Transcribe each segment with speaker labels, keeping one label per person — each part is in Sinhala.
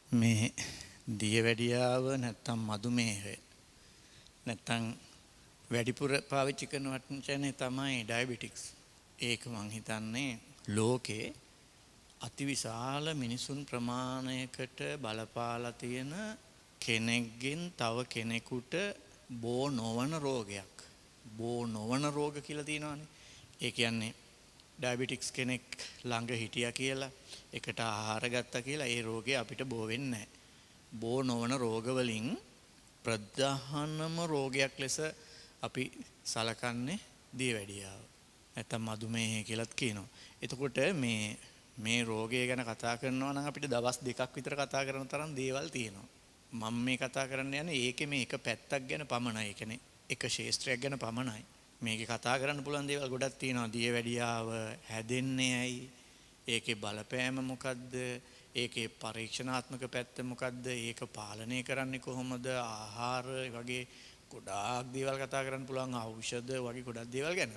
Speaker 1: මේ දියවැඩියාව නැත්තම් මදුමේහය නැත්තම් වැඩිපුර පාවිච්චි කරන වචනේ තමයි ඩයබටික්ස්. ඒක මං හිතන්නේ ලෝකේ අතිවිශාල මිනිසුන් ප්‍රමාණයකට බලපාලා තියෙන කෙනෙක්ගෙන් තව කෙනෙකුට බෝ නොවන රෝගයක්. බෝ නොවන රෝග කියලා තියෙනවානේ. ඒ කියන්නේ ඩයබටික්ස් කෙනෙක් ළඟ හිටියා කියලා එකට ආහාර ගත්තා කියලා ඒ රෝගේ අපිට බෝ වෙන්නේ නැහැ. බෝ නොවන රෝග වලින් ප්‍රධානම රෝගයක් ලෙස අපි සලකන්නේ දියවැඩියාව. නැත්තම් මදුමේහය කියලාත් කියනවා. එතකොට මේ රෝගය ගැන කතා කරනවා නම් අපිට දවස් දෙකක් විතර කතා කරන තරම් දේවල් තියෙනවා. මම මේ කතා කරන්න යන්නේ ඒකේ මේ එක පැත්තක් ගැන පමණයි. ඒ කියන්නේ එක ශාස්ත්‍රයක් ගැන පමණයි. මේකේ කතා කරන්න පුළුවන් දේවල් ගොඩක් තියෙනවා. දියවැඩියාව හැදෙන්නේ ඇයි? ඒකේ බලපෑම මොකද්ද? ඒකේ පරීක්ෂණාත්මක පැත්ත මොකද්ද? ඒක පාලනය කරන්නේ කොහොමද? ආහාර වගේ ගොඩාක් දේවල් කතා කරන්න පුළුවන්. ඖෂධ වගේ ගොඩක් දේවල් ගැන.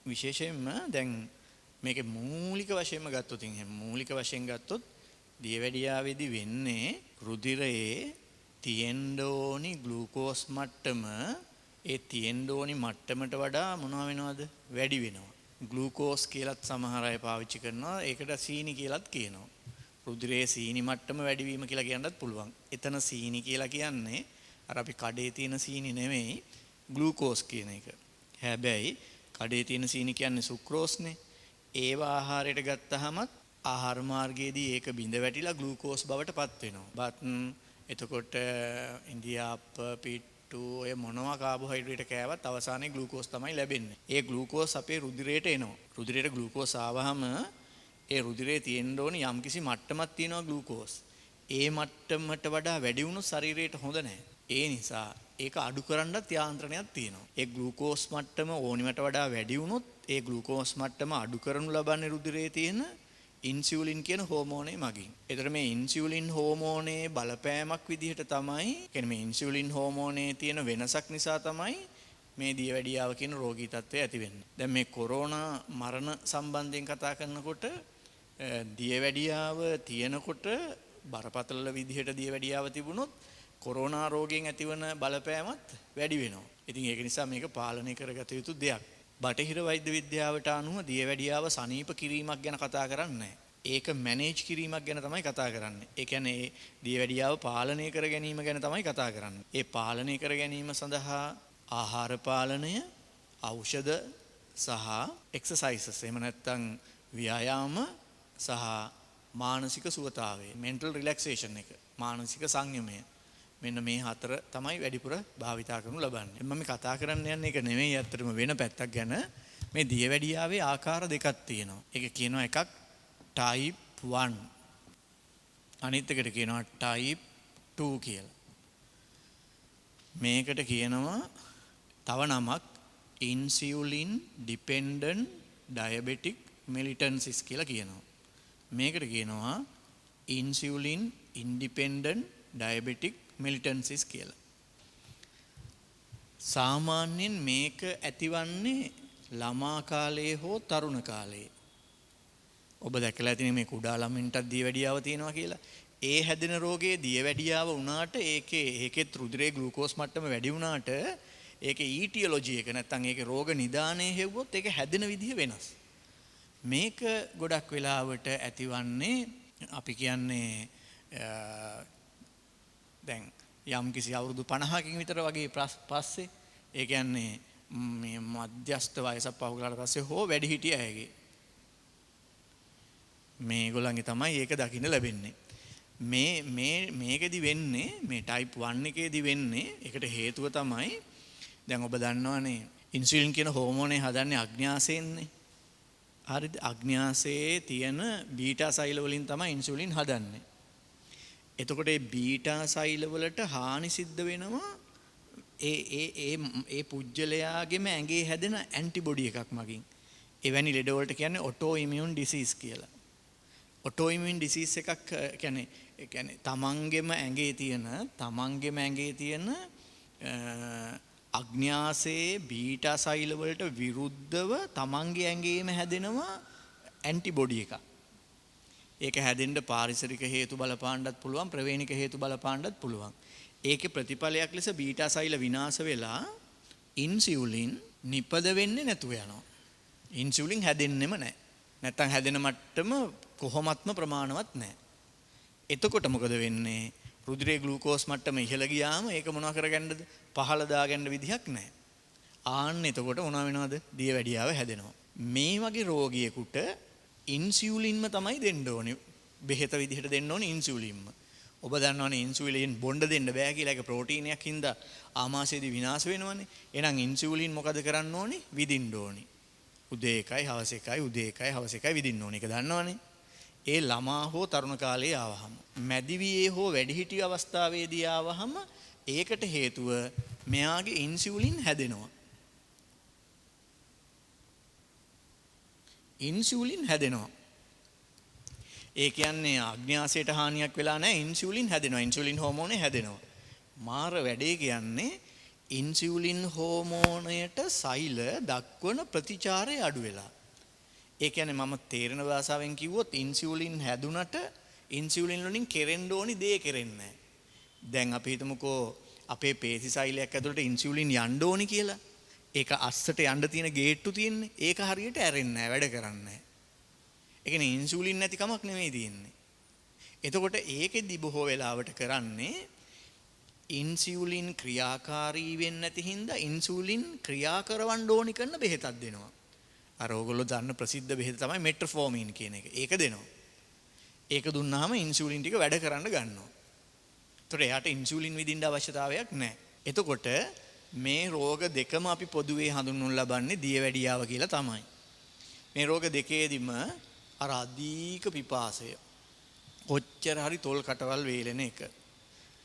Speaker 1: විශේෂයෙන්ම දැන් මේකේ මූලික වශයෙන්ම ගත්තොත් මූලික වශයෙන් ගත්තොත් දියවැඩියාවේදී වෙන්නේ රුධිරයේ තියෙන්න ඕනි ග්ලූකෝස් මට්ටම ඒ තියෙන්න ඕනි මට්ටමට වඩා මොනවා වෙනවද? වැඩි වෙනවා. ග්ලූකෝස් කියලාත් සමහර අය පාවිච්චි කරනවා. ඒකට සීනි කියලාත් කියනවා. රුධිරයේ සීනි මට්ටම වැඩි වීම කියලා කියන්නත් පුළුවන්. එතන සීනි කියලා කියන්නේ අර අපි කඩේ තියෙන සීනි නෙමෙයි ග්ලූකෝස් කියන එක. හැබැයි කඩේ තියෙන සීනි කියන්නේ සුක්‍රෝස්නේ. ඒව ආහාරයට ගත්තහමත් ආහාර මාර්ගයේදී ඒක බිඳ වැටිලා ග්ලූකෝස් බවට පත් වෙනවා. එතකොට ඉන්දියාප්ප පිට්ටු ඔය මොනවා කාබෝහයිඩ්‍රේට් කෑවත් අවසානයේ ග්ලූකෝස් තමයි ලැබෙන්නේ. ඒ ග්ලූකෝස් අපේ රුධිරයට එනවා. රුධිරයට ග්ලූකෝස් ආවහම ඒ රුධිරයේ තියෙන්න ඕනි යම්කිසි මට්ටමක් තියෙනවා ග්ලූකෝස්. ඒ මට්ටමට වඩා වැඩි වුණොත් ශරීරයට හොඳ නැහැ. ඒ නිසා ඒක අඩු කරන්නත් යාන්ත්‍රණයක් තියෙනවා. ඒ ග්ලූකෝස් මට්ටම ඕනිමට වඩා වැඩි වුණොත් ඒ ග්ලූකෝස් මට්ටම අඩු කරනු ලබන්නේ රුධිරයේ තියෙන ඉන්සියුලින් කියන හෝමෝනේ මගින්. ඒතර මේ ඉන්සියුලින් හෝමෝනේ බලපෑමක් විදිහට තමයි, කියන්නේ මේ ඉන්සියුලින් හෝමෝනේ තියෙන වෙනසක් නිසා තමයි මේ දියවැඩියාව කියන රෝගී තත්ත්වය ඇති වෙන්නේ. දැන් මේ කොරෝනා මරණ සම්බන්ධයෙන් කතා කරනකොට දියවැඩියාව තියෙනකොට බරපතල විදිහට දියවැඩියාව තිබුණොත් කොරෝනා රෝගයෙන් ඇතිවන බලපෑමත් වැඩි වෙනවා. ඉතින් ඒක නිසා මේක පාලනය කරගත යුතු දෙයක්. බටහිර වෛද්‍ය විද්‍යාවට අනුව දියවැඩියාව සනීප කිරීමක් ගැන කතා කරන්නේ නැහැ. ඒක මැනේජ් කිරීමක් ගැන තමයි කතා කරන්නේ. ඒ කියන්නේ දියවැඩියාව පාලනය කර ගැනීම ගැන තමයි කතා කරන්නේ. ඒ පාලනය කර ගැනීම සඳහා ආහාර පාලනය, ඖෂධ සහ එක්සර්සයිසස් එහෙම නැත්නම් ව්‍යායාම සහ මානසික සුවතාවය, mental relaxation එක, මානසික සංයමය. මෙන්න මේ හතර තමයි වැඩිපුර භාවිතා කරනු ලබන්නේ. මම කතා කරන්න යන්නේ ඒක නෙමෙයි, අත්‍තරම වෙන පැත්තක් ගැන. මේ දියවැඩියාවේ ආකාර දෙකක් තියෙනවා. ඒක කියනවා එකක් type 1. අනිත් එකට කියනවා type 2 කියලා. මේකට කියනවා තව නමක් insulin dependent diabetic mellitus කියලා කියනවා. මේකට කියනවා insulin independent diabetic mellitus කියලා. සාමාන්‍යයෙන් මේක ඇතිවන්නේ ළමා කාලයේ හෝ තරුණ කාලයේ. ඔබ දැකලා ඇතිනේ මේ කුඩා ළමින්ටත් දියවැඩියාව තියෙනවා කියලා. ඒ හැදෙන රෝගයේ දියවැඩියාව වුණාට ඒකේ රුධිරයේ ග්ලූකෝස් මට්ටම වැඩි වුණාට ඒකේ ඊටියොලොජි එක නැත්නම් ඒකේ රෝග නිදානය හෙව්වොත් ඒක හැදෙන විදිහ වෙනස්. මේක ගොඩක් වෙලාවට ඇතිවන්නේ අපි කියන්නේ දැන් යම් කිසි අවුරුදු 50කින් විතර වගේ පස්සේ, ඒ කියන්නේ මේ මධ්‍යස්ථ වයසක් පහු කරලා පස්සේ හෝ වැඩි හිටිය අයගේ මේගොල්ලන්ගේ තමයි ඒක දකින්න ලැබෙන්නේ. මේකෙදි වෙන්නේ මේ type 1 එකේදී වෙන්නේ ඒකට හේතුව තමයි දැන් ඔබ දන්නවනේ ඉන්සියුලින් කියන හෝමෝනේ හදන්නේ අග්න්‍යාසයෙන්නේ. හරිද? අග්න්‍යාසයේ තියෙන බීටා සෛල වලින් තමයි ඉන්සියුලින් හදන්නේ. එතකොට මේ බීටා සෛල වලට හානි සිද්ධ වෙනවා ඒ පුජ්‍යලයාගේම ඇඟේ හැදෙන ඇන්ටිබොඩි එකක් මගින්. එවැනි ලෙඩ වලට කියන්නේ ඔටෝ ඉමියුන් ඩිසීස් කියලා. ඔටෝ ඉමියුන් ඩිසීස් එකක් කියන්නේ තමන්ගේම ඇඟේ තියෙන අග්න්‍යාසයේ බීටා සෛල වලට විරුද්ධව තමන්ගේ ඇඟේම හැදෙනවා ඇන්ටිබොඩි එකක්. ඒක හැදෙන්න පාරිසරික හේතු බලපාන්නත් පුළුවන්, ප්‍රවේණික හේතු බලපාන්නත් පුළුවන්. ඒකේ ප්‍රතිඵලයක් ලෙස බීටා සෛල විනාශ වෙලා ඉන්සියුලින් නිපද වෙන්නේ නැතුව යනවා. ඉන්සියුලින් හැදෙන්නෙම නැහැ. නැත්තම් හැදෙන මට්ටම කොහොමත්ම ප්‍රමාණවත් නැහැ. එතකොට මොකද වෙන්නේ? රුධිරයේ ග්ලූකෝස් මට්ටම ඉහළ ගියාම ඒක මොනවා කරගන්නද? පහළ දාගන්න විදිහක් නැහැ. ආන්න එතකොට මොනවා වෙනවද? දියවැඩියාව හැදෙනවා. මේ වගේ රෝගියෙකුට ඉන්සියුලින්ම තමයි දෙන්න ඕනේ. බෙහෙත විදිහට දෙන්න ඕනේ ඉන්සියුලින්ම. ඔබ දන්නවනේ ඉන්සියුලින් බොණ්ඩ දෙන්න බෑ කියලා. ඒක ප්‍රෝටීනයක් හින්දා ආමාශයේදී විනාශ වෙනවනේ. එහෙනම් ඉන්සියුලින් මොකද කරන්න ඕනේ? විදින්න ඕනේ. උදේ එකයි හවස එකයි උදේ එකයි හවස එකයි විදින්න ඕනේ. ඒක දන්නවනේ. ඒ ළමා හෝ තරුණ කාලයේ ආවහම, මැදිවියේ හෝ වැඩිහිටි අවස්ථාවේදී ආවහම ඒකට හේතුව මෙයාගේ ඉන්සියුලින් හැදෙනවා. ඉන්සියුලින් හැදෙනවා. ඒ කියන්නේ අග්න්‍යාසයට හානියක් වෙලා නැහැ. ඉන්සියුලින් හැදෙනවා. ඉන්සියුලින් හෝමෝනේ හැදෙනවා. මාර වැඩේ කියන්නේ ඉන්සියුලින් හෝමෝනයට සෛල දක්වන ප්‍රතිචාරය අඩු වෙලා. ඒ කියන්නේ මම තේරෙන භාෂාවෙන් කිව්වොත් ඉන්සියුලින් හැදුනට ඉන්සියුලින් වලින් කෙරෙන්න ඕනි දේ කෙරෙන්නේ නැහැ. දැන් අපි හිතමුකෝ අපේ පේශි සෛලයක් ඇතුළට ඉන්සියුලින් යන්න ඕනි කියලා. ඒක අස්සට යන්න තියෙන ගේට්ටු තියෙන්නේ. ඒක හරියට ඇරෙන්නේ නැහැ, වැඩ කරන්නේ නැහැ. ඒ කියන්නේ ඉන්සියුලින් නැති කමක් නෙමෙයි තියෙන්නේ. එතකොට ඒකෙදි බොහෝ වෙලාවට කරන්නේ ඉන්සියුලින් ක්‍රියාකාරී වෙන්නේ නැති හින්දා ඉන්සියුලින් ක්‍රියා කරවන්න ඕනි කරන බෙහෙතක් දෙනවා. අර ඕගොල්ලෝ දන්න ප්‍රසිද්ධ බෙහෙත තමයි මෙට්‍රොෆෝමින් කියන එක. ඒක දෙනවා. ඒක දුන්නාම ඉන්සියුලින් ටික වැඩ කරන්න ගන්නවා. ඒතකොට එයාට ඉන්සියුලින් විදින්න අවශ්‍යතාවයක් නැහැ. එතකොට මේ රෝග දෙකම අපි පොදුවේ හඳුන්වනු ලබන්නේ දියවැඩියාව කියලා තමයි. මේ රෝග දෙකේදීම අර අධික පිපාසය, කොච්චර හරි තොල් කටවල් වේලෙන එක,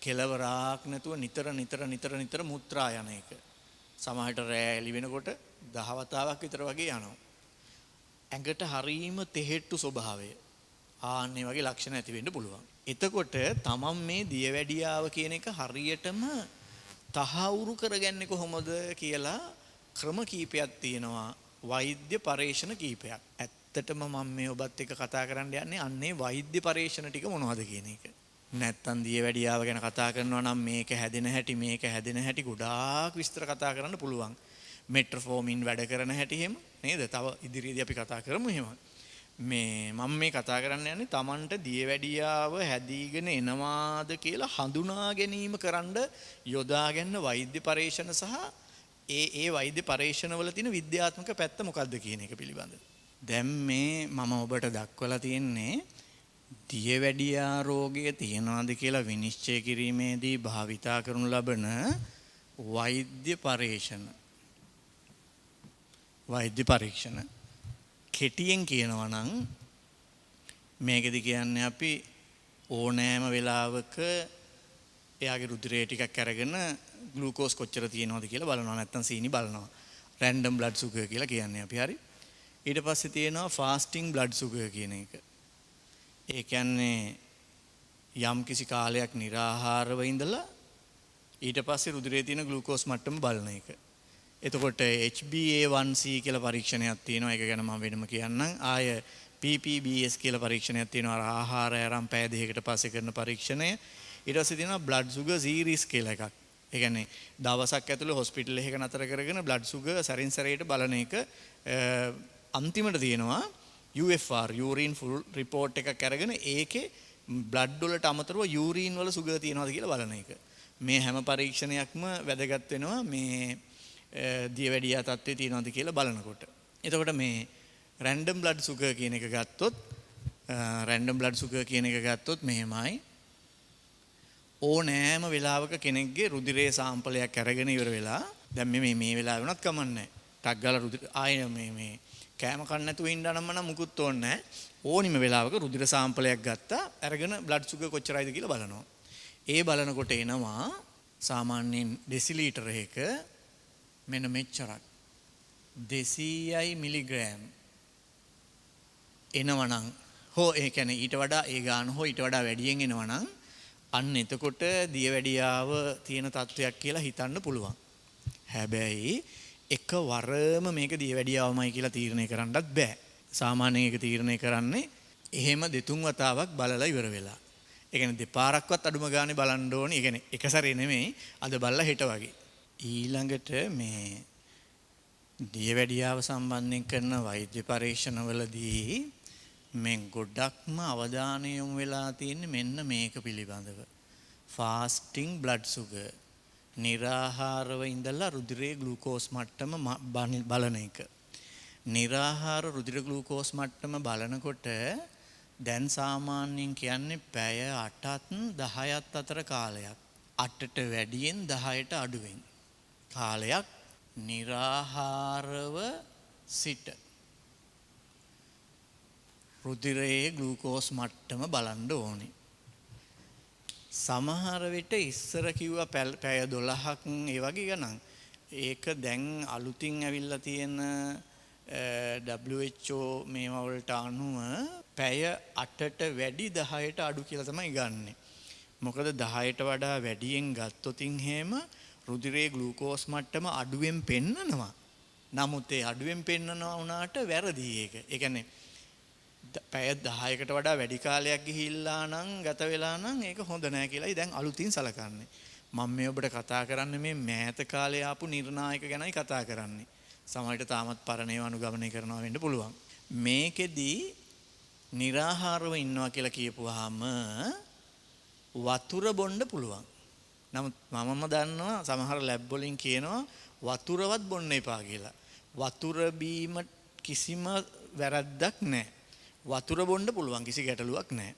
Speaker 1: කෙලවරක් නැතුව නිතර මුත්‍රා යන එක. සමහරට රෑ එළි වෙනකොට 10 වතාවක් විතර වගේ යනවා. ඇඟට හරීම තෙහෙට්ටු ස්වභාවය. ආන්නේ වගේ ලක්ෂණ ඇති වෙන්න පුළුවන්. එතකොට තමන් මේ දියවැඩියාව කියන එක හරියටම තහවුරු කරගන්නේ කොහොමද කියලා ක්‍රම කීපයක් තියෙනවා. වෛද්‍ය පරීක්ෂණ කීපයක්. ඇත්තටම මම මේ ඔබත් එක්ක කතා කරන්න යන්නේ අන්නේ වෛද්‍ය පරීක්ෂණ ටික මොනවද කියන එක. නැත්තම් දියවැඩියාව ගැන කතා කරනවා නම් මේක හැදෙන හැටි ගොඩාක් විස්තර කතා කරන්න පුළුවන්. මෙට්‍රොෆෝමින් වැඩ කරන හැටි එහෙම නේද? තව ඉදිරියේදී අපි කතා කරමු එහෙම. මම මේ කතා කරන්න යන්නේ Tamanට දියවැඩියාව හැදීගෙන එනවාද කියලා හඳුනා ගැනීම කරන්න යොදා ගන්න වෛද්‍ය පරීක්ෂණ සහ ඒ වෛද්‍ය පරීක්ෂණ වල තියෙන විද්‍යාත්මක පැත්ත මොකක්ද කියන එක පිළිබඳ. දැන් මේ මම ඔබට දක්වලා තියෙන්නේ දියවැඩියා රෝගය තියනවාද කියලා විනිශ්චය කිරීමේදී භාවිතා කරනු ලබන වෛද්‍ය පරීක්ෂණ. කෙටියෙන් කියනවා නම් මේකෙදි කියන්නේ අපි ඕනෑම වෙලාවක එයාගේ රුධිරය ටිකක් අරගෙන ග්ලූකෝස් කොච්චර තියෙනවද කියලා බලනවා. නැත්නම් සීනි බලනවා. රැන්ඩම් බ්ලඩ් සුගර් කියලා කියන්නේ අපි. හරි. ඊට පස්සේ තියෙනවා ෆාස්ටිං බ්ලඩ් සුගර් කියන එක. ඒ කියන්නේ යම් කිසි කාලයක් निराහාරව ඉඳලා ඊට පස්සේ රුධිරයේ තියෙන ග්ලූකෝස් මට්ටම බලන එක. එතකොට HbA1c කියලා පරීක්ෂණයක් තියෙනවා. ඒක ගැන මම වෙනම කියන්නම්. ආය PPBS කියලා පරීක්ෂණයක් තියෙනවා. ආහාරය අරන් පැය දෙකකට පස්සේ කරන පරීක්ෂණය. ඊට පස්සේ තියෙනවා blood sugar series කියලා එකක්. ඒ කියන්නේ දවසක් ඇතුළේ හොස්පිටල් එකක නතර කරගෙන blood sugar සැරින් සැරේට බලන එක. අන්තිමට තියෙනවා UFR urine full report එකක් අරගෙන ඒකේ blood වලට අමතරව urine වල sugar තියෙනවද කියලා බලන එක. මේ හැම පරීක්ෂණයක්ම වැදගත් වෙනවා මේ දියවැඩියා තත්ත්වයේ තියෙනවද කියලා බලනකොට. එතකොට මේ රැන්ඩම් බ්ලඩ් සුගර් කියන එක ගත්තොත් මෙහෙමයි. ඕනෑම වෙලාවක කෙනෙක්ගේ රුධිරයේ සාම්පලයක් අරගෙන ඉවර වෙලා දැන් මේ වෙලාව වුණත් කමන්නේ. ටක් ගාලා රුධිර ආයෙ මේ කෑම කන්න නැතුව ඉන්න නම් මුකුත් ඕනේ නැහැ. ඕනිම වෙලාවක රුධිර සාම්පලයක් ගත්තා අරගෙන බ්ලඩ් සුගර් කොච්චරයිද කියලා බලනවා. ඒ බලනකොට එනවා සාමාන්‍යයෙන් ඩෙසිලීටර එක මෙන්න මෙච්චරක් 200යි මිලිග්‍රෑම් එනවනම් හෝ ඒ කියන්නේ ඊට වඩා ඒ ගාන හෝ ඊට වඩා වැඩියෙන් එනවනම් අන්න එතකොට දියවැඩියාව තියෙන තත්වයක් කියලා හිතන්න පුළුවන්. හැබැයි එකවරම මේක දියවැඩියාවමයි කියලා තීරණය කරන්නත් බෑ. සාමාන්‍යයෙන් ඒක තීරණය කරන්නේ එහෙම දෙතුන් වතාවක් බලලා ඉවර වෙලා. ඒ කියන්නේ දෙපාරක්වත් අඩුම ගානේ බලන්න ඕනේ. ඒ කියන්නේ එක සැරේ නෙමෙයි අද බලලා හෙට වගේ. ඊළඟට මේ දියවැඩියාව සම්බන්ධයෙන් කරන වෛද්‍ය පරීක්ෂණවලදී මේ ගොඩක්ම අවධානය යොමු වෙලා තියෙන්නේ මෙන්න මේක පිළිබඳව. Fasting blood sugar. නිරාහාරව ඉඳලා රුධිරයේ ග්ලූකෝස් මට්ටම බලන එක. නිරාහාර රුධිර ග්ලූකෝස් මට්ටම බලනකොට දැන් සාමාන්‍යයෙන් කියන්නේ පැය 8ත් 10ත් අතර කාලයක්. 8ට වැඩියෙන් 10ට අඩුවෙන් කාලයක් නිරාහාරව සිට රුධිරයේ ග්ලූකෝස් මට්ටම බලන්න ඕනේ. සමහර විට ඉස්සර කිව්වා පැය 12ක් ඒ වගේ ගණන්. ඒක දැන් අලුතින් ඇවිල්ලා තියෙන WHO මේවා වලට අනුව පැය 8ට වැඩි 10ට අඩු කියලා තමයි ගන්නෙ. මොකද 10ට වඩා වැඩියෙන් ගත්තොතින් හැම රුධිරයේ ග්ලූකෝස් මට්ටම අඩුවෙන් පෙන්නනවා. නමුත් ඒ අඩුවෙන් පෙන්නනවා වුණාට වැරදි ඒක. ඒ කියන්නේ පැය 10කට වඩා වැඩි කාලයක් ගිහිල්ලා නම් ගත වෙලා නම් ඒක හොඳ නෑ කියලායි දැන් අලුතින් සලකන්නේ. මම මේ ඔබට කතා කරන්නේ මේ මෑත කාලේ ආපු නිර්ණායක ගැනයි කතා කරන්නේ. සමහරවිට තාමත් පරණ ඒවා අනුගමනය කරනවා වෙන්න පුළුවන්. මේකෙදි निराहारව ඉන්නවා කියලා කියපුවාම වතුර බොන්න පුළුවන්. නමුත් මමම දන්නවා සමහර ලැබ් වලින් කියනවා වතුරවත් බොන්න එපා කියලා. වතුර බීම කිසිම වැරද්දක් නැහැ. වතුර බොන්න පුළුවන් කිසි ගැටලුවක් නැහැ.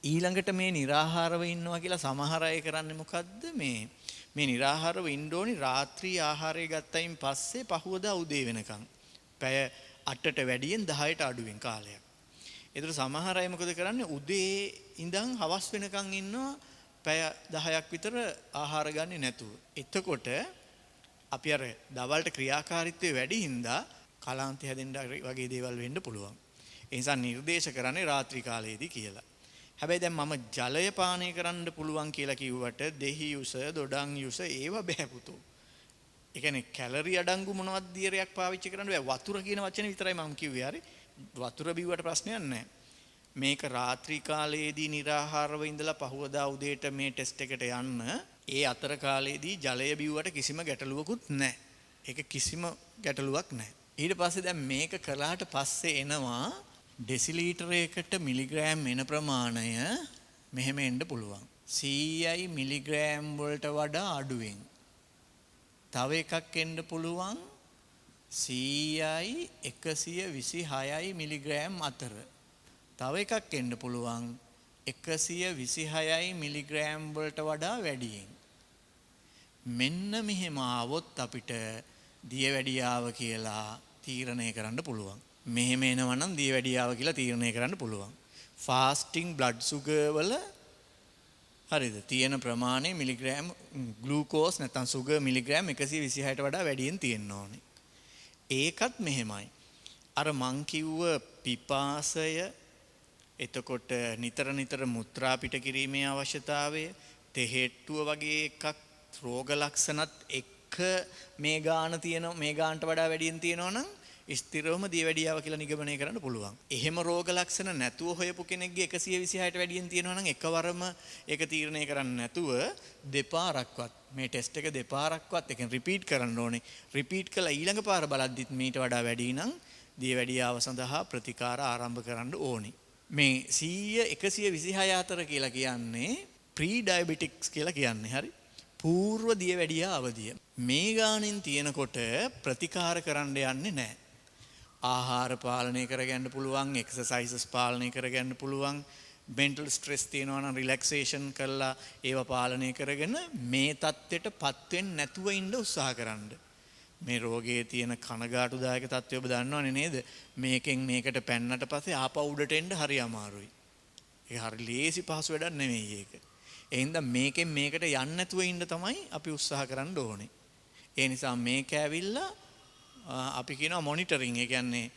Speaker 1: ඊළඟට මේ निराहारව ඉන්නවා කියලා සමහර අය කරන්නේ මොකද්ද මේ निराहारව ඉන්න ඕනි රාත්‍රී ආහාරය ගත්තයින් පස්සේ පහුවදා උදේ වෙනකන්. පැය 8ට වැඩියෙන් 10ට අඩුවෙන් කාලයක්. ඒතර සමහර අය මොකද කරන්නේ උදේ ඉඳන් හවස් වෙනකන් ඉන්නවා පැය 10ක් විතර ආහාර ගන්නේ නැතුව. එතකොට අපි අර දවල්ට ක්‍රියාකාරීත්වය වැඩි හින්දා කලාන්තය හැදෙන්න වගේ දේවල් වෙන්න පුළුවන්. ඒ නිසා නිර්දේශ කරන්නේ රාත්‍රී කාලයේදී කියලා. හැබැයි දැන් මම ජලය පානය කරන්න පුළුවන් කියලා කිව්වට දෙහි යුස, දොඩම් යුස ඒව බෑ පුතෝ. ඒ කියන්නේ කැලරි අඩංගු මොනවද දියරයක් පාවිච්චි කරන්න බෑ. වතුර කියන වචනේ විතරයි මම කිව්වේ. හරි. වතුර බිව්වට ප්‍රශ්නයක් නැහැ. මේක රාත්‍රී කාලයේදී निराहारව ඉඳලා පහුවදා උදේට මේ ටෙස්ට් එකට යන්න ඒ අතර කාලයේදී ජලය බිව්වට කිසිම ගැටලුවකුත් නැහැ. ඒක කිසිම ගැටලුවක් නැහැ. ඊට පස්සේ දැන් මේක කළාට පස්සේ එනවා ඩෙසිලීටරයකට මිලිග්‍රෑම් එන ප්‍රමාණය මෙහෙම එන්න පුළුවන්. 100යි මිලිග්‍රෑම් වලට වඩා අඩුවෙන්. තව එකක් එන්න පුළුවන් 100යි 126යි මිලිග්‍රෑම් අතර. තව එකක් එන්න පුළුවන් 126යි මිලිග්‍රෑම් වලට වඩා වැඩියෙන්. මෙන්න මෙහෙම ආවොත් අපිට දියවැඩියාව කියලා තීරණය කරන්න පුළුවන්. මෙහෙම එනවා නම් දියවැඩියාව කියලා තීරණය කරන්න පුළුවන්. ෆාස්ටිං බ්ලඩ් සුගර් වල හරිද තියෙන ප්‍රමාණය මිලිග්‍රෑම් ග්ලූකෝස් නැත්නම් සුගර් මිලිග්‍රෑම් 126ට වඩා වැඩියෙන් තියෙන්න ඕනේ. ඒකත් මෙහෙමයි. අර මං කිව්ව පිපාසය එතකොට නිතර මුත්‍රා පිට කිරීමේ අවශ්‍යතාවය තෙහෙට්ටුව වගේ එකක් රෝග ලක්ෂණත් එක්ක මේ ගාන තියෙන මේ ගානට වඩා වැඩියෙන් තියෙනවා නම් ස්ථිරවම දියවැඩියාව කියලා නිගමනය කරන්න පුළුවන්. එහෙම රෝග ලක්ෂණ නැතුව හොයපු කෙනෙක්ගේ 126ට වැඩියෙන් තියෙනවා නම් එකවරම ඒක තීරණය කරන්න නැතුව දෙපාරක්වත් මේ ටෙස්ට් එක දෙපාරක්වත් ඒක රිපීට් කරන්න ඕනේ. රිපීට් කළා ඊළඟ පාර බලද්දිත් මීට වඩා වැඩි නම් දියවැඩියාව සඳහා ප්‍රතිකාර ආරම්භ කරන්න ඕනේ. මේ 100 126 අතර කියලා කියන්නේ ප්‍රී ඩයබටික්ස් කියලා කියන්නේ. හරි. పూర్ව දියවැඩියා අවදිය. මේ ගානෙන් තියෙනකොට ප්‍රතිකාර කරන්න යන්නේ නැහැ. ආහාර පාලනය කරගන්න පුළුවන්, එක්සර්සයිසස් පාලනය කරගන්න පුළුවන්, මෙන්ටල් ස්ට්‍රෙස් තියෙනවා නම් රිලැක්සේෂන් කරලා ඒව පාලනය කරගෙන මේ தත්ත්වයටපත් වෙන්නේ නැතුව ඉන්න උත්සාහ කරන්න. මේ රෝගයේ තියෙන කනගාටුදායක තත්ත්වය ඔබ දන්නවනේ නේද? මේකෙන් මේකට පැන්නට පස්සේ ආපහු උඩට එන්න හරි අමාරුයි. ඒක හරි ලේසි පහසු වැඩක් නෙමෙයි ඒක. ඒ හින්දා මේකෙන් මේකට යන්න නැතුව ඉන්න තමයි අපි උත්සාහ කරන්න ඕනේ. ඒ නිසා මේක ඇවිල්ලා අපි කියනවා මොනිටරින්. ඒ කියන්නේ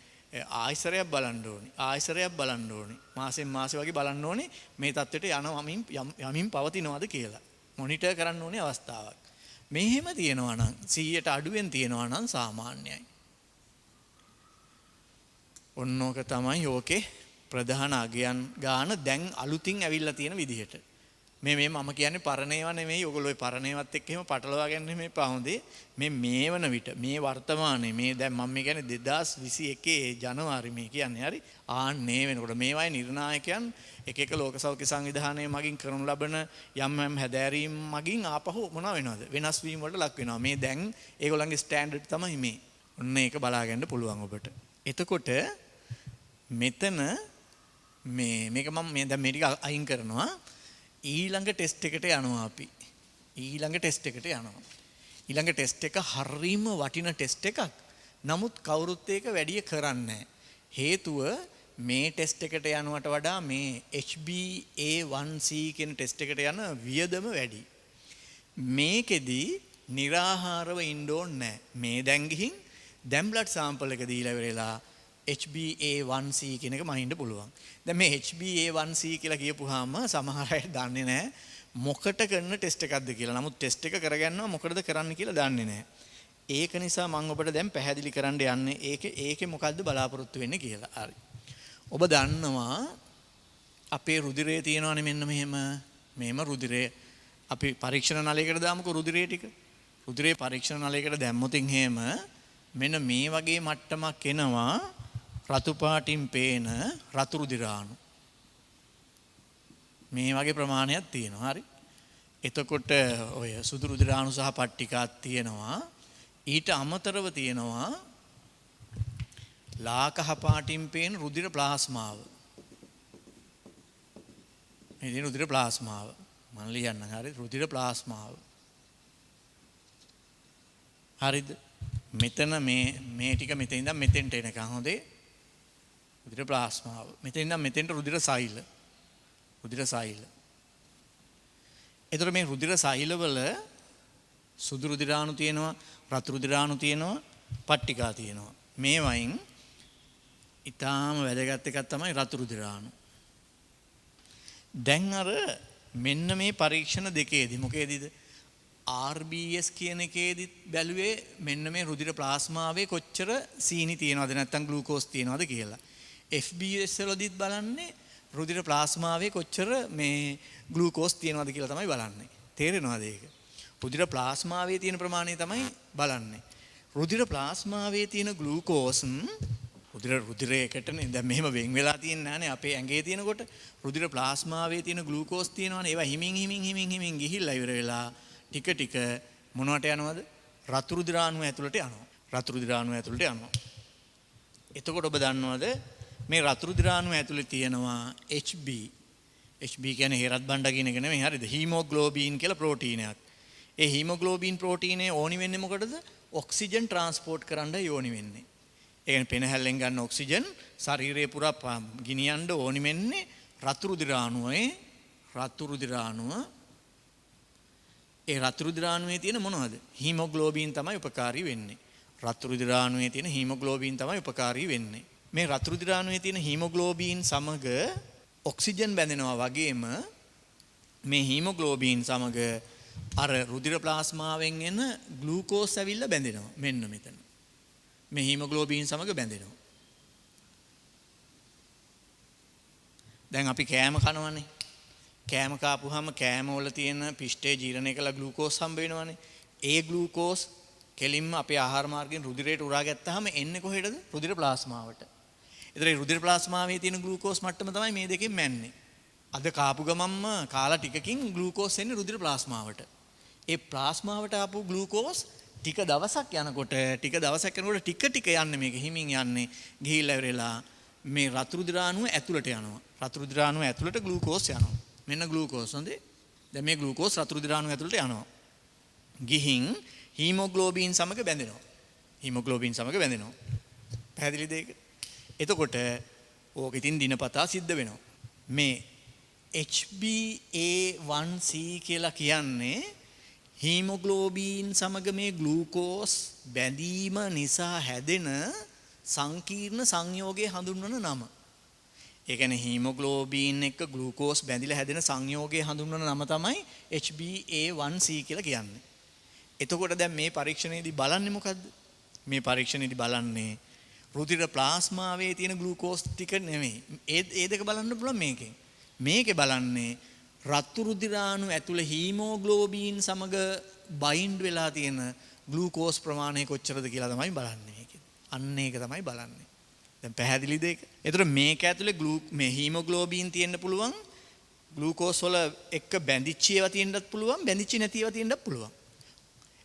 Speaker 1: ආයසරයක් බලන්න ඕනේ. ආයසරයක් බලන්න ඕනේ. මාසෙන් මාසෙ වගේ බලන්න ඕනේ මේ தත්ත්වයට යමින් පවතිනවද කියලා. මොනිටර් කරන්න ඕනේ අවස්ථාවක්. මෙහෙම තියෙනවා නම් 100ට අඩුවෙන් තියෙනවා නම් සාමාන්‍යයි. ඔන්නෝක තමයි ඕකේ ප්‍රධාන අගයන් ගාන දැන් අලුතින් ඇවිල්ලා තියෙන විදිහට. මේ මම කියන්නේ පරණ ඒවා නෙමෙයි. ඔයගොල්ලෝ පරණ ඒවාත් එක්ක එහෙම පටලවා ගන්න නෙමෙයි පාහොඳේ. මේ වන විට මේ වර්තමානයේ මේ දැන් මම කියන්නේ 2021 ජනවාරි මේ කියන්නේ හරි. ආන්නේ වෙනකොට මේවායි නිර්ණායකයන් එක ලෝක සෞඛ්‍ය සංවිධානයේ මගින් කරනු ලබන යම් හැදෑරීම් මගින් ආපහු මොනවා වෙනවද? වෙනස් වීම වලට ලක් වෙනවා. මේ දැන් ඒගොල්ලන්ගේ ස්ටෑන්ඩඩ් තමයි මේ. ඔන්න ඒක බලා ගන්න පුළුවන් ඔබට. එතකොට මෙතන මේක මම මේ දැන් මේ ටික අයින් කරනවා. ඊළඟ ටෙස්ට් එකට යනවා අපි. ඊළඟ ටෙස්ට් එකට යනවා. ඊළඟ ටෙස්ට් එක හරීම වටින ටෙස්ට් එකක්. නමුත් කවුරුත් ඒක වැඩි කරන්නේ හේතුව මේ ටෙස්ට් එකට යනවට වඩා මේ HbA1c කියන ටෙස්ට් එකට යන වියදම වැඩි. මේකෙදි निराहाරව ඉන්න ඕනේ නැහැ. මේ දැන් ගිහින් දැන් බ්ලඩ් සාම්පල් එක දීලා ඉවරලා HbA1c කියන එක මනින්න පුළුවන්. දැන් මේ HbA1c කියලා කියපුවාම සමහර අය දන්නේ නැහැ මොකට කරන ටෙස්ට් එකක්ද කියලා. නමුත් ටෙස්ට් එක කරගන්නවා මොකටද කරන්න කියලා දන්නේ නැහැ. ඒක නිසා මම ඔබට දැන් පැහැදිලි කරන්න යන්නේ ඒකේ මොකද්ද බලාපොරොත්තු වෙන්නේ කියලා. හරි. ඔබ දන්නවා අපේ රුධිරයේ තියෙනවානේ මෙන්න මෙහෙම රුධිරය අපි පරීක්ෂණ නලයකට දාමුකෝ රුධිරය ටික. රුධිරයේ පරීක්ෂණ නලයකට දැම්මොතින් එහෙම මෙන්න මේ වගේ මට්ටමක් එනවා රතු පාටින් පේන රතු රුධිරාණු. මේ වගේ ප්‍රමාණයක් තියෙනවා. හරි. එතකොට ඔය සුදු රුධිරාණු සහ පට්ටිකාත් තියෙනවා. ඊට අමතරව තියෙනවා ලා කහ පාටින් පේන රුධිර ප්ලාස්මාව. මේ තියෙන රුධිර ප්ලාස්මාව. මම ලියන්නම්. හරි. රුධිර ප්ලාස්මාව. හරිද? මෙතන මේ ටික මෙතන ඉඳන් මෙතෙන්ට එනකන් හොඳේ. රුධිර ප්ලාස්මාව. මෙතන ඉඳන් මෙතෙන්ට රුධිර සෛල. රුධිර සෛල. එතකොට මේ රුධිර සෛලවල සුදු රුධිරාණු තියෙනවා, රතු රුධිරාණු තියෙනවා, පට්ටිකා තියෙනවා. මේ වයින් ඊටාම වැදගත් එකක් තමයි රතු රුධිරාණු. දැන් අර මෙන්න මේ පරීක්ෂණ දෙකේදී මොකේදීද? RBS කියන එකේදී බැලුවේ මෙන්න මේ රුධිර ප්ලාස්මාවේ කොච්චර සීනි තියෙනවද නැත්නම් ග්ලූකෝස් තියෙනවද කියලා. FBS වලදීත් බලන්නේ රුධිර ප්ලාස්මාවේ කොච්චර මේ ග්ලූකෝස් තියෙනවද කියලා තමයි බලන්නේ. තේරෙනවද ඒක? රුධිර ප්ලාස්මාවේ තියෙන ප්‍රමාණය තමයි බලන්නේ. රුධිර ප්ලාස්මාවේ තියෙන ග්ලූකෝස් රුධිරයකටනේ දැන් මෙහෙම වෙන් වෙලා තියෙන්නේ නැහනේ අපේ ඇඟේ තියෙනකොට රුධිර ප්ලාස්මාවේ තියෙන ග්ලූකෝස් තියෙනවනේ ඒවා හිමින් ගිහිල්ලා ඉවර වෙලා ටික මොනවට යනවද? රතු රුධිරාණු ඇතුළට යනවා. රතු රුධිරාණු ඇතුළට යනවා. එතකොට ඔබ දන්නවද මේ රතු රුධිරාණු ඇතුළේ තියෙනවා HB. HB කියන්නේ හේරත් බණ්ඩා කියන එක නෙමෙයි හරිද? හීමෝග්ලෝබින් කියලා ප්‍රෝටීනයක්. ඒ හීමෝග්ලෝබින් ප්‍රෝටීනේ ඕනි වෙන්නේ මොකටද? ඔක්සිජන් ට්‍රාන්ස්පෝර්ට් කරන්න ඕනි වෙන්නේ. ඒ කියන්නේ පෙනහැල්ලෙන් ගන්න ඔක්සිජන් ශරීරය පුරා ගෙනියන්න ඕනි වෙන්නේ රතු රුධිරාණුවේ රතු රුධිරාණුව. ඒ රතු රුධිරාණුවේ තියෙන මොනවද? හීමෝග්ලෝබින් තමයි උපකාරී වෙන්නේ. රතු රුධිරාණුවේ තියෙන හීමෝග්ලෝබින් තමයි උපකාරී වෙන්නේ. මේ රතු රුධිරාණුවේ තියෙන හීමෝග්ලෝබින් සමග ඔක්සිජන් බැඳෙනවා වගේම මේ හීමෝග්ලෝබින් සමග අර රුධිර ප්ලාස්මාවෙන් එන ග්ලූකෝස් ඇවිල්ලා බැඳෙනවා. මෙන්න මෙතන. මේ හීමෝග්ලෝබින් සමග බැඳෙනවා. දැන් අපි කෑම කනවනේ. කෑම කාපුවාම කෑම වල තියෙන පිෂ්ඨය ජීර්ණය කළ ග්ලූකෝස් හම්බ වෙනවනේ. ඒ ග්ලූකෝස් කෙලින්ම අපේ ආහාර මාර්ගයෙන් රුධිරයට උරා ගත්තාම එන්නේ කොහෙටද? රුධිර ප්ලාස්මාවට. ඒතර ඒ රුධිර ප්ලාස්මාවේ තියෙන ග්ලූකෝස් මට්ටම තමයි මේ දෙකෙන් මැන්නේ. අද කාපු ගමම්ම කාලා ටිකකින් ග්ලූකෝස් එන්නේ රුධිර ප්ලාස්මාවට. ඒ ප්ලාස්මාවට ආපු ග්ලූකෝස් ටික දවසක් යනකොට ටික යන්නේ මේක හිමින් යන්නේ ගිහිල්ලා ඉවරලා මේ රතු රුධිරාණුව ඇතුළට යනවා. රතු රුධිරාණුව ඇතුළට ග්ලූකෝස් යනවා. මෙන්න ග්ලූකෝස් හොඳේ. දැන් මේ ග්ලූකෝස් රතු රුධිරාණුව ඇතුළට යනවා. ගිහින් හීමෝග්ලෝබින් සමග බැඳෙනවා. හීමෝග්ලෝබින් සමග බැඳෙනවා. පැහැදිලිද ඒක? එතකොට ඕක ඉතින් දිනපතා සිද්ධ වෙනවා. මේ HbA1c කියලා කියන්නේ හීමෝග්ලෝබින් සමග මේ ග්ලූකෝස් බැඳීම නිසා හැදෙන සංකීර්ණ සංයෝගය හඳුන්වන නම. ඒ කියන්නේ හීමෝග්ලෝබින් එක්ක ග්ලූකෝස් බැඳිලා හැදෙන සංයෝගය හඳුන්වන නම තමයි HbA1c කියලා කියන්නේ. එතකොට දැන් මේ පරීක්ෂණයේදී බලන්නේ මොකද්ද? මේ පරීක්ෂණයේදී බලන්නේ රුධිර ප්ලාස්මාවේ තියෙන ග්ලූකෝස් ටික නෙමෙයි. ඒ දෙක බලන්න පුළුවන් මේකෙන්. මේකේ බලන්නේ රතු රුධිරාණු ඇතුළේ හීමෝග්ලෝබින් සමග බයින්ඩ් වෙලා තියෙන ග්ලූකෝස් ප්‍රමාණය කොච්චරද කියලා තමයි බලන්නේ මේකෙන්. අන්න ඒක තමයි බලන්නේ. දැන් පැහැදිලිද ඒක? ඒතර මේක ඇතුලේ මේ හීමෝග්ලෝබින් තියෙන්න පුළුවන්, ග්ලූකෝස් වල එක්ක බැඳිච්ච ඒවා තියෙන්නත් පුළුවන්, බැඳිච්ච නැති ඒවා තියෙන්නත් පුළුවන්.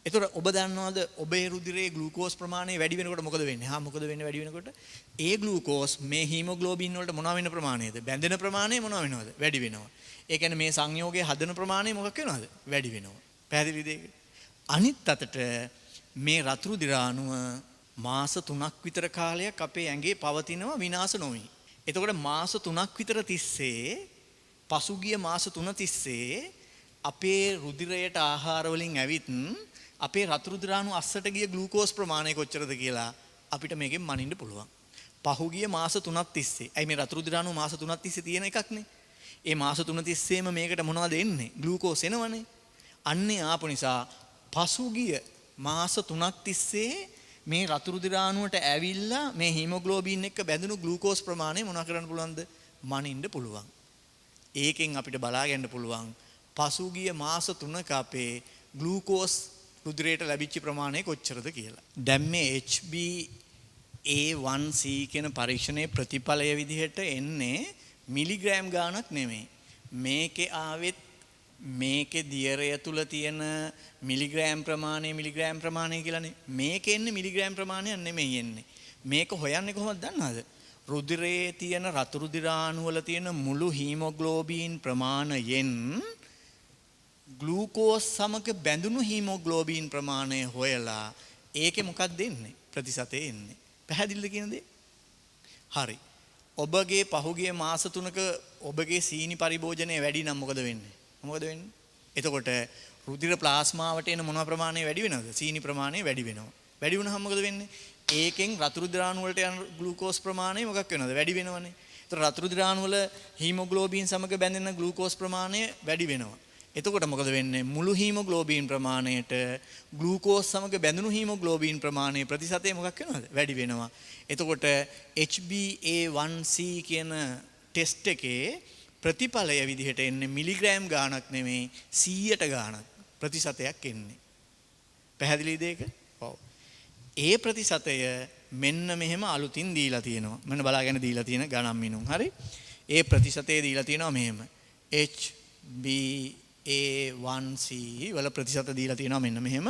Speaker 1: ඒතර ඔබ දන්නවද ඔබේ රුධිරයේ ග්ලූකෝස් ප්‍රමාණය වැඩි වෙනකොට මොකද වෙන්නේ? මොකද වෙන්නේ වැඩි වෙනකොට? ඒ ග්ලූකෝස් මේ හීමෝග්ලෝබින් වලට මොනවා වෙන ප්‍රමාණයද? බැඳෙන ප්‍රමාණය මොනවා වෙනවද? වැඩි වෙනවා. ඒ කියන්නේ මේ සංයෝගයේ හදන ප්‍රමාණය මොකක් වෙනවද? වැඩි වෙනවා. පැහැදිලිද ඒක? අනිත් අතට මේ රතු රුධිරාණුව මාස 3ක් විතර කාලයක් අපේ ඇඟේ පවතිනවා විනාශ නොවි. එතකොට මාස 3ක් විතර තිස්සේ පසුගිය මාස 3 තිස්සේ අපේ රුධිරයට ආහාර වලින් ඇවිත් අපේ රතු රුධිරාණු අස්සට ගිය ග්ලූකෝස් ප්‍රමාණය කොච්චරද කියලා අපිට මේකෙන් මනින්න පුළුවන්. පහුගිය මාස 3ක් තිස්සේ. ඇයි මේ රතු රුධිරාණු මාස 3ක් තිස්සේ තියෙන එකක්නේ. ඒ මාස 3 තිස්සේම මේකට මොනවද එන්නේ? ග්ලූකෝස් එනවනේ. අන්නේ ආපු නිසා පසුගිය මාස 3ක් තිස්සේ මේ රතු රුධිරාණුවට ඇවිල්ලා මේ හීමෝග්ලෝබින් එක්ක බැඳුණු ග්ලූකෝස් ප්‍රමාණය මොනවා කරන්න පුළුවන්ද? මනින්න පුළුවන්. ඒකෙන් අපිට බලා ගන්න පුළුවන් පසුගිය මාස 3ක අපේ ග්ලූකෝස් රුධිරයට ලැබිච්ච ප්‍රමාණය කොච්චරද කියලා. දැන් මේ HbA1c කියන පරීක්ෂණයේ ප්‍රතිඵලය විදිහට එන්නේ මිලිග්‍රෑම් ගාණක් නෙමෙයි. මේකේ ආවෙත් මේකේ දියරය තුල තියෙන මිලිග්‍රෑම් ප්‍රමාණය කියලානේ. මේකේ එන්නේ මිලිග්‍රෑම් ප්‍රමාණයක් නෙමෙයි එන්නේ. මේක හොයන්නේ කොහොමද දන්නවද? රුධිරයේ තියෙන රතු රුධිරාණු වල තියෙන මුළු හීමෝග්ලෝබින් ප්‍රමාණයෙන් ග්ලූකෝස් සමග බැඳුණු හීමෝග්ලෝබින් ප්‍රමාණය හොයලා ඒකේ මොකක්ද දෙන්නේ? ප්‍රතිශතය එන්නේ. පැහැදිලිද කියන දේ? හරි. ඔබගේ පහුගිය මාස 3ක ඔබගේ සීනි පරිභෝජනය වැඩි නම් මොකද වෙන්නේ? මොකද වෙන්නේ? එතකොට රුධිර ප්ලාස්මාවට එන මොන ප්‍රමාණය වැඩි වෙනවද? සීනි ප්‍රමාණය වැඩි වෙනවා. වැඩි වුණාම මොකද වෙන්නේ? ඒකෙන් රතු රුධිරාණු වලට යන ග්ලූකෝස් ප්‍රමාණය මොකක් වෙනවද? වැඩි වෙනවනේ. ඒතර රතු රුධිරාණු වල හීමෝග්ලෝබින් සමග බැඳෙන ග්ලූකෝස් ප්‍රමාණය වැඩි වෙනවා. එතකොට මොකද වෙන්නේ? මුළු හීමෝග්ලෝබින් ප්‍රමාණයට ග්ලූකෝස් සමග බැඳුණු හීමෝග්ලෝබින් ප්‍රමාණය ප්‍රතිශතය මොකක් වෙනවද? වැඩි වෙනවා. එතකොට HbA1c කියන ටෙස්ට් එකේ ප්‍රතිඵලය විදිහට එන්නේ මිලිග්‍රෑම් ගාණක් නෙමෙයි 100ට ගාණක් ප්‍රතිශතයක් එන්නේ. පැහැදිලිද ඒක? ඔව්. ඒ ප්‍රතිශතය මෙන්න මෙහෙම අලුතින් දීලා තියෙනවා. මම බලාගෙන දීලා තියෙන ගණන් මිනුම්. හරි? ඒ ප්‍රතිශතය දීලා තියෙනවා මෙහෙම. HbA1c වල ප්‍රතිශත දීලා තියෙනවා මෙන්න මෙහෙම.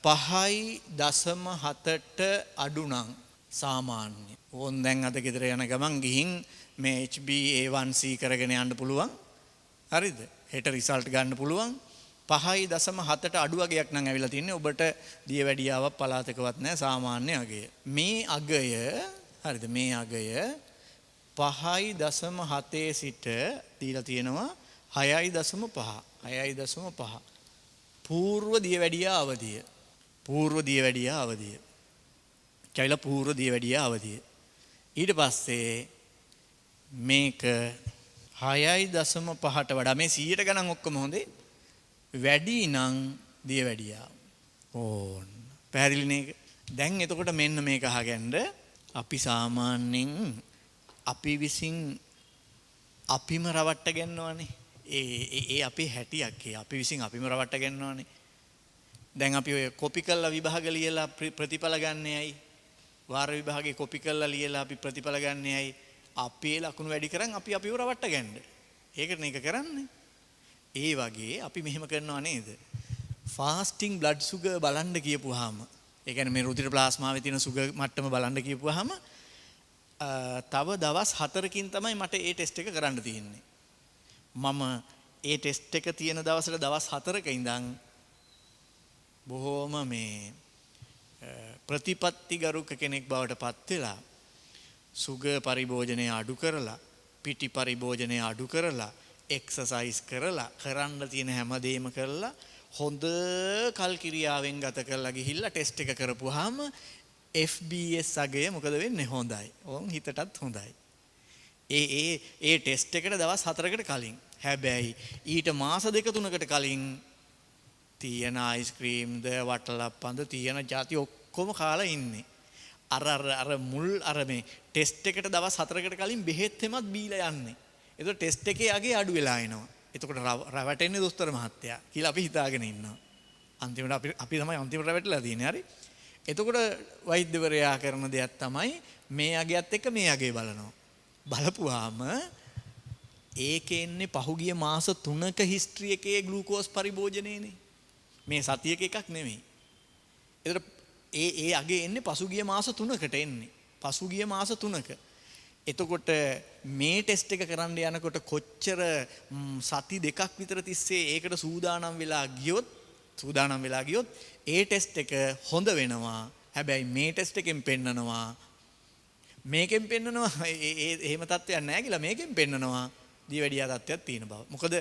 Speaker 1: 5.7ට අඩු නම් සාමාන්‍ය. ඕන් දැන් අද ගෙදර යන ගමන් ගිහින් මේ HbA1c කරගෙන යන්න පුළුවන්. හරිද? හෙට රිසල්ට් ගන්න පුළුවන්. 5.7ට අඩු අගයක් නම් ඇවිල්ලා තින්නේ. ඔබට දියවැඩියාවක් පලාතකවත් නැහැ සාමාන්‍ය අගය. මේ අගය හරිද? මේ අගය 5.7 සිට දීලා තියෙනවා 6.5. 6.5. පූර්ව දියවැඩියා අවධිය. පූර්ව දියවැඩියා අවධිය. කැවිලා පූර්ව දියවැඩියා අවධිය. ඊට පස්සේ මේක 6.5ට වඩා මේ 100ට ගණන් ඔක්කොම හොඳේ වැඩි නම් දියවැඩියාව. ඕන්. පැහැදිලි නේද? දැන් එතකොට මෙන්න මේක අහගන්න අපි සාමාන්‍යයෙන් අපි විසින් අපිම රවට්ට ගන්නවනේ. ඒ අපේ හැටියක්. අපි විසින් අපිම රවට්ට ගන්නවනේ. දැන් අපි ඔය කොපි කරලා විභාග ලියලා ප්‍රතිඵල ගන්න ඇයි? වාර විභාගේ කොපි කරලා ලියලා අපි ප්‍රතිඵල ගන්න ඇයි? අපේ ලකුණු වැඩි කරන් අපි අපිව රවට්ට ගන්න. ඒකට මේක කරන්නේ. ඒ වගේ අපි මෙහෙම කරනවා නේද? ෆාස්ටිං බ්ලඩ් සුගර් බලන්න කියපුවාම, ඒ කියන්නේ මේ රුධිර ප්ලාස්මාවේ තියෙන සුගර් මට්ටම බලන්න කියපුවාම තව දවස් 4කින් තමයි මට ඒ ටෙස්ට් එක කරන්න තියෙන්නේ. මම ඒ ටෙස්ට් එක තියෙන දවසට දවස් 4ක ඉඳන් බොහෝම මේ ප්‍රතිපත්තිගරුක කෙනෙක් බවට පත් වෙලා සුගර් පරිභෝජනය අඩු කරලා, පිටි පරිභෝජනය අඩු කරලා, එක්සර්සයිස් කරලා, කරන්න තියෙන හැමදේම කරලා හොඳ කල්කිරියාවෙන් ගත කරලා ගිහිල්ලා ටෙස්ට් එක කරපුවාම FBS අගය මොකද වෙන්නේ? හොඳයි. ඕන් හිතටත් හොඳයි. ඒ ටෙස්ට් එකට දවස් 4කට කලින්. හැබැයි ඊට මාස 2-3කට කලින් තියෙන අයිස්ක්‍රීම්ද වටලප්පන්ද තියෙන જાති ඔක්කොම කාලා ඉන්නේ. අර මුල් අර මේ ටෙස්ට් එකට දවස් 4කට කලින් බෙහෙත් හැමත් බීලා යන්නේ. ඒතකොට ටෙස්ට් එකේ යගේ අඩු වෙලා එනවා. එතකොට රැවටෙන්නේ දොස්තර මහත්තයා කියලා අපි හිතාගෙන ඉන්නවා. අන්තිමට අපි තමයි අන්තිමට රැවටලා තියෙන්නේ. හරි. එතකොට වෛද්‍යවරයා කරන දෙයක් තමයි මේ යගයත් එක්ක මේ යගේ බලනවා. බලපුවාම ඒකේ ඉන්නේ පහුගිය මාස 3ක හිස්ටරි එකේ ග්ලූකෝස් පරිභෝජනයේනේ. මේ සතියක එකක් නෙමෙයි. එතකොට ඒ අගේ එන්නේ පසුගිය මාස 3කට එන්නේ. පසුගිය මාස 3ක. එතකොට මේ ටෙස්ට් එක කරන්න යනකොට කොච්චර සති දෙකක් විතර තිස්සේ ඒකට සූදානම් වෙලා ගියොත් ඒ ටෙස්ට් එක හොඳ වෙනවා. හැබැයි මේ ටෙස්ට් එකෙන් පෙන්නනවා මේකෙන් පෙන්නනවා එහෙම තත්ත්වයක් නැහැ කියලා මේකෙන් පෙන්නනවා දියවැඩියා තත්ත්වයක් තියෙන බව. මොකද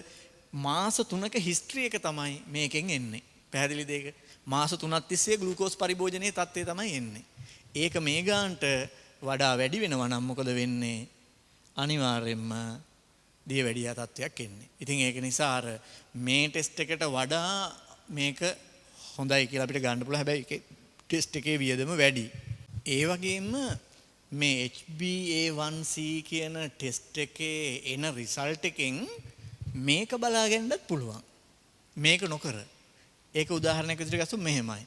Speaker 1: මාස 3ක හිස්ටරි එක තමයි මේකෙන් එන්නේ. පැහැදිලිද ඒක? මාස 3ක් තිස්සේ ග්ලූකෝස් පරිභෝජනයේ තත්ත්වය තමයි එන්නේ. ඒක මේ ගානට වඩා වැඩි වෙනවා නම් මොකද වෙන්නේ? අනිවාර්යයෙන්ම දියවැඩියා තත්ත්වයක් එන්නේ. ඉතින් ඒක නිසා අර මේ ටෙස්ට් එකට වඩා මේක හොඳයි කියලා අපිට ගන්න පුළුවන්. හැබැයි ඒකේ ටෙස්ට් එකේ වියදම වැඩි. ඒ වගේම මේ HbA1c කියන ටෙස්ට් එකේ එන රිසල්ට් එකෙන් මේක බලාගන්නත් පුළුවන්. මේක නොකර. ඒක උදාහරණයක් විදිහට ගත්තොත් මෙහෙමයි.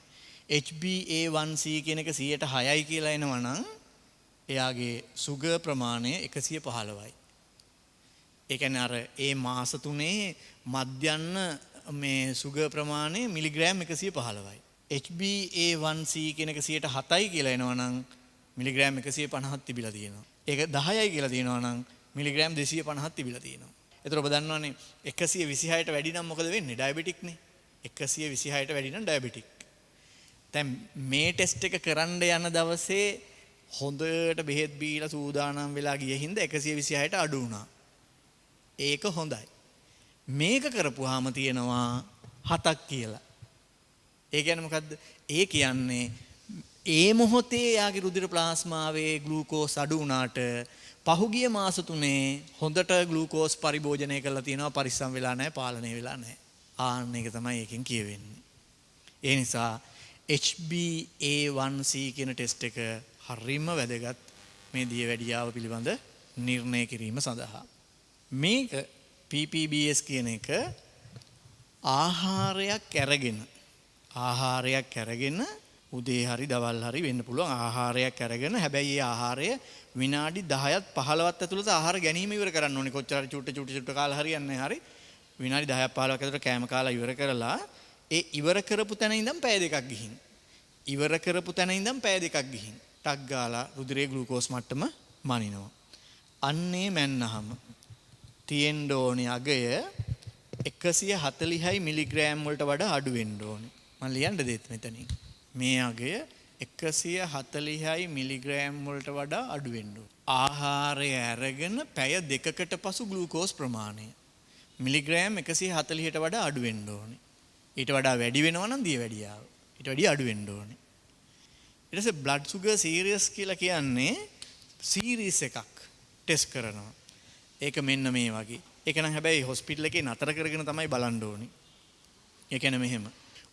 Speaker 1: HbA1c කියන එක 106යි කියලා එනවා නම් එයාගේ සුගර් ප්‍රමාණය 115යි. ඒ කියන්නේ අර ඒ මාස 3 මධ්‍යන්න මේ සුගර් ප්‍රමාණය මිලිග්‍රෑම් 115යි. HbA1c කියන එක 107යි කියලා එනවා නම් මිලිග්‍රෑම් 150ක් තිබිලා තියෙනවා. ඒක 10යි කියලා තියෙනවා නම් මිලිග්‍රෑම් 250ක් තිබිලා තියෙනවා. ඒතර ඔබ දන්නවනේ 126ට වැඩි නම් මොකද වෙන්නේ? ඩයබටික් නේ. 126ට වැඩි නම් ඩයබටික්. දැන් මේ ටෙස්ට් එක කරන්න යන දවසේ හොඳට බෙහෙත් බීලා සූදානම් වෙලා ගිය හින්දා 126ට අඩු වුණා. ඒක හොඳයි. මේක කරපුවාම තියෙනවා 7ක් කියලා. ඒ කියන්නේ මොකද්ද? ඒ කියන්නේ ඒ මොහොතේ යාගේ රුධිර ප්ලාස්මාවේ ග්ලූකෝස් අඩු වුණාට පහුගිය මාස 3 හොඳට ග්ලූකෝස් පරිභෝජනය කරලා තියෙනවා, පරිස්සම් වෙලා නැහැ, පාලනය වෙලා නැහැ. ආන්න එක තමයි එකෙන් කියවෙන්නේ. ඒ නිසා HbA1c කියන ටෙස්ට් එක හරිම වැදගත් මේ දියවැඩියාව පිළිබඳ නිර්ණය කිරීම සඳහා. මේක PPBS කියන එක ආහාරයක් අරගෙන උදේ හරි දවල් හරි වෙන්න පුළුවන් ආහාරයක් අරගෙන, හැබැයි ඒ ආහාරය විනාඩි 10ත් 15ත් ඇතුළත ආහාර ගැනීම ඉවර කරන්න ඕනේ. කොච්චර හරි චුට්ට කාලා හරියන්නේ නැහැ. හරි විනාඩි 10ක් 15ක් ඇතුළත කෑම කාලා ඉවර කරලා ඒ ඉවර කරපු තැන ඉඳන් පැය දෙකක් ගිහින් ටක් ගාලා රුධිරයේ ග්ලූකෝස් මට්ටම මනිනවා. අන්නේ මැන්නහම තියෙන්න ඕනේ අගය 140යි මිලිග්‍රෑම් වලට වඩා අඩු වෙන්න ඕනේ. මම ලියන්න දෙත් මෙතනින්. මේ අගය 140යි මිලිග්‍රෑම් වලට වඩා අඩු වෙන්න ඕනේ. ආහාරය අරගෙන පැය දෙකකට පසු ග්ලූකෝස් ප්‍රමාණය මිලිග්‍රෑම් 140ට වඩා අඩු වෙන්න ඕනේ. ඊට වඩා වැඩි වෙනවා නම් දියවැඩියාව. ඊට වැඩිය අඩු වෙන්න ඕනේ. ඊට පස්සේ බ්ලඩ් සුගර් සීරියස් කියලා කියන්නේ සීරීස් එකක් ටෙස්ට් කරනවා. ඒක මෙන්න මේ වගේ. ඒක නම් හැබැයි හොස්පිටල් එකේ නතර කරගෙන තමයි බලන්න ඕනේ. ඒ කියන්නේ මෙහෙම.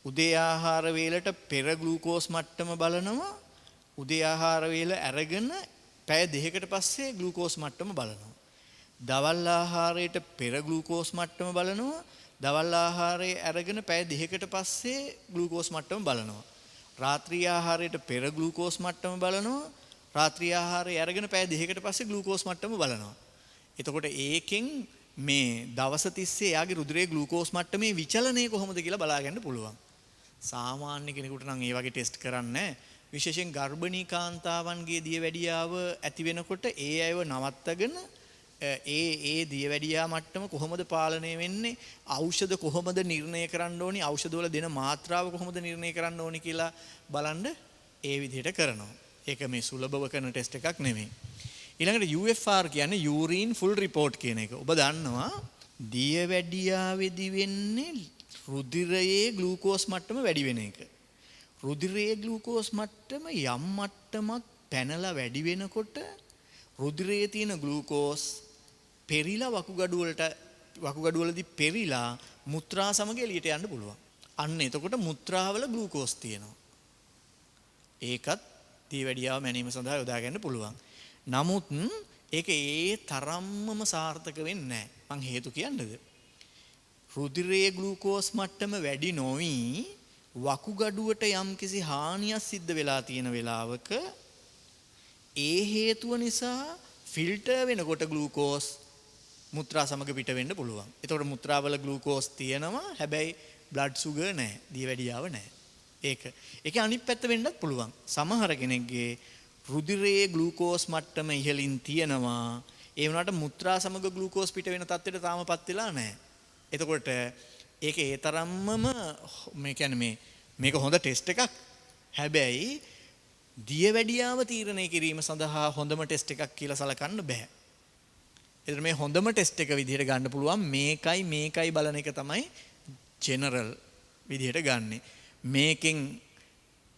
Speaker 1: උදේ ආහාර වේලට පෙර ග්ලූකෝස් මට්ටම බලනවා. උදේ ආහාර වේල අරගෙන පැය දෙකකට පස්සේ ග්ලූකෝස් මට්ටම බලනවා. දවල් ආහාරයට පෙර ග්ලූකෝස් මට්ටම බලනවා. දවල් ආහාරය අරගෙන පැය දෙකකට පස්සේ ග්ලූකෝස් මට්ටම බලනවා. රාත්‍රී ආහාරයට පෙර ග්ලූකෝස් මට්ටම බලනවා. රාත්‍රී ආහාරය අරගෙන පැය දෙකකට පස්සේ ග්ලූකෝස් මට්ටම බලනවා. එතකොට ඒකෙන් මේ දවස් 30 යාගේ රුධිරයේ ග්ලූකෝස් මට්ටමේ විචලනය කොහොමද කියලා බලා ගන්න පුළුවන්. සාමාන්‍ය කෙනෙකුට නම් මේ වගේ ටෙස්ට් කරන්නේ විශේෂයෙන් ගර්භණී කාන්තාවන්ගේ දියවැඩියාව ඇති වෙනකොට ඒ අයව නවත්තගෙන ඒ දියවැඩියා මට්ටම කොහොමද පාලනය වෙන්නේ, ඖෂධ කොහොමද නිර්ණය කරන්න ඕනි, ඖෂධවල දෙන මාත්‍රාව කොහොමද නිර්ණය කරන්න ඕනි කියලා බලන්න ඒ විදිහට කරනවා. ඒක මේ සුලභව කරන ටෙස්ට් එකක් නෙමෙයි. ඊළඟට UFR කියන්නේ යූරින් ෆුල් රිපෝට් කියන එක. ඔබ දන්නවා දියවැඩියාවේදී වෙන්නේ රුධිරයේ ග්ලූකෝස් මට්ටම වැඩි වෙන එක. රුධිරයේ ග්ලූකෝස් මට්ටම යම් මට්ටමක් පැනලා වැඩි වෙනකොට රුධිරයේ තියෙන ග්ලූකෝස් පෙරිලා වකුගඩුවලදී පෙරිලා මුත්‍රා සමග එළියට යන්න පුළුවන්. අන්න එතකොට මුත්‍රාවල ග්ලූකෝස් තියෙනවා. ඒකත් දියවැඩියාව මැනීම සඳහා යොදා ගන්න පුළුවන්. නමුත් ඒක ඒ තරම්මම සාර්ථක වෙන්නේ නැහැ. මං හේතු කියන්නද? රුධිරයේ ග්ලූකෝස් මට්ටම වැඩි නොවි වකුගඩුවට යම්කිසි හානියක් සිද්ධ වෙලා තියෙන වෙලාවක ඒ හේතුව නිසා ෆිල්ටර් වෙනකොට ග්ලූකෝස් මුත්‍රා සමග පිට වෙන්න පුළුවන්. එතකොට මුත්‍රාවල ග්ලූකෝස් තියෙනවා. හැබැයි බ්ලඩ් සුගර් නැහැ. දියවැඩියාව නැහැ. ඒකේ අනිත් පැත්ත වෙන්නත් පුළුවන්. සමහර කෙනෙක්ගේ රුධිරයේ ග්ලූකෝස් මට්ටම ඉහළින් තියෙනවා. ඒ වුණාට මුත්‍රා සමග ග්ලූකෝස් පිට වෙන තත්ත්වයට තාමපත් වෙලා නැහැ. එතකොට ඒක ඒ තරම්මම මේ කියන්නේ මේක හොඳ ටෙස්ට් එකක්. හැබැයි දියවැඩියාව තීරණය කිරීම සඳහා හොඳම ටෙස්ට් එකක් කියලා සලකන්න බෑ. එතන මේ හොඳම ටෙස්ට් එක විදිහට ගන්න පුළුවන් මේකයි බලන එක තමයි ජෙනරල් විදිහට ගන්නෙ. මේකෙන්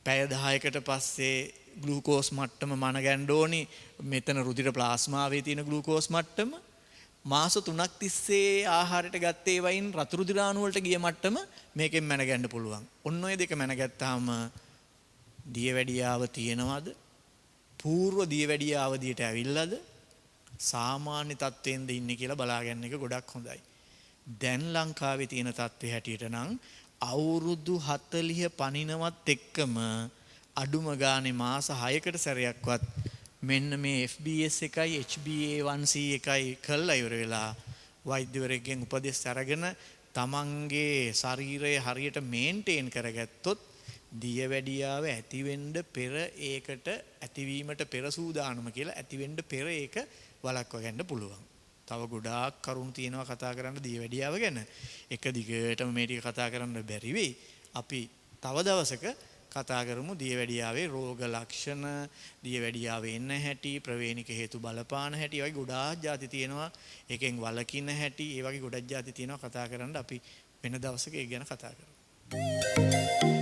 Speaker 1: පැය 10කට පස්සේ ග්ලූකෝස් මට්ටම මනගන්න ඕනි. මෙතන රුධිර ප්ලාස්මාවේ තියෙන ග්ලූකෝස් මට්ටම මාස 3ක් තිස්සේ ආහාරයට ගත්තේ වයින් රතු රුධිරාණු වලට ගිය මට්ටම මේකෙන් මැනගන්න පුළුවන්. ඔන්න ඔය දෙක මැනගත්තාම දියවැඩියාව තියෙනවද? పూర్ව දියවැඩියාව දිහට ඇවිල්ලාද? සාමාන්‍ය තත්ත්වෙන්ද ඉන්නේ කියලා බලාගන්න එක ගොඩක් හොඳයි. දැන් ලංකාවේ තියෙන තත්ත්වය හැටියට නම් අවුරුදු 40 පනිනවත් එක්කම අඩුම ගානේ මාස 6කට සැරයක්වත් මෙන්න මේ FBS එකයි HbA1c එකයි කළා ඉවර වෙලා වෛද්‍යවරයෙක්ගෙන් උපදෙස් අරගෙන තමන්ගේ ශරීරය හරියට මේන්ටේන් කරගත්තොත් දියවැඩියාව ඇතිවෙන්න පෙර ඒකට ඇතිවීමට පෙර සූදානම කියලා ඇතිවෙන්න පෙර ඒක වළක්වා ගන්න පුළුවන්. තව ගොඩාක් කරුණු තියෙනවා කතා කරන්න දියවැඩියාව ගැන. එක දිගටම මේ ටික කතා කරන්න බැරි වෙයි. අපි තව දවසක කතා කරමු දියවැඩියාවේ රෝග ලක්ෂණ, දියවැඩියාවේ එන්න හැටි, ප්‍රවේණික හේතු බලපාන හැටි, වගේ ගොඩාක් ಜಾති තියෙනවා. ඒකෙන් වළකින හැටි, ඒ වගේ ගොඩක් ಜಾති තියෙනවා කතා කරන්න. අපි වෙන දවසක ඒක ගැන කතා කරමු.